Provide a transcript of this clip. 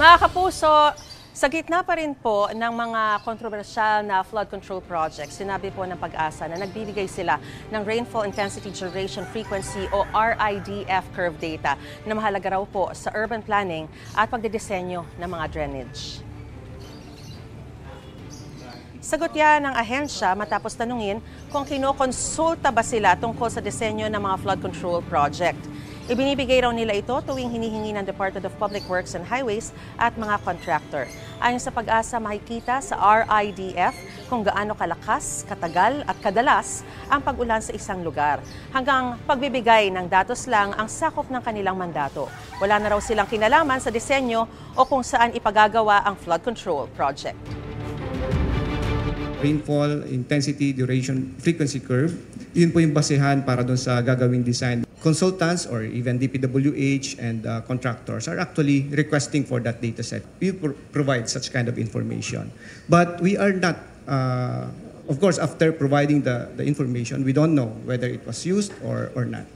Mga kapuso, sa gitna pa rin po ng mga kontrobersyal na flood control projects, sinabi po ng Pag-asa na nagbibigay sila ng Rainfall Intensity Duration Frequency o RIDF curve data na mahalaga raw po sa urban planning at pagdidisenyo ng mga drainage. Sagot yan ng ahensya matapos tanungin kung kinokonsulta ba sila tungkol sa disenyo ng mga flood control project. Ibinibigay raw nila ito tuwing hinihingi ng Department of Public Works and Highways at mga contractor. Ayon sa Pag-asa, makikita sa RIDF kung gaano kalakas, katagal at kadalas ang pag-ulan sa isang lugar. Hanggang pagbibigay ng datos lang ang sakop ng kanilang mandato. Wala na raw silang kinalaman sa disenyo o kung saan ipagagawa ang flood control project. Rainfall intensity duration frequency curve, yun po yung basehan para doon sa gagawing design. Consultants or even DPWH and contractors are actually requesting for that data set. We provide such kind of information. But we are not, of course, after providing the information, we don't know whether it was used or not.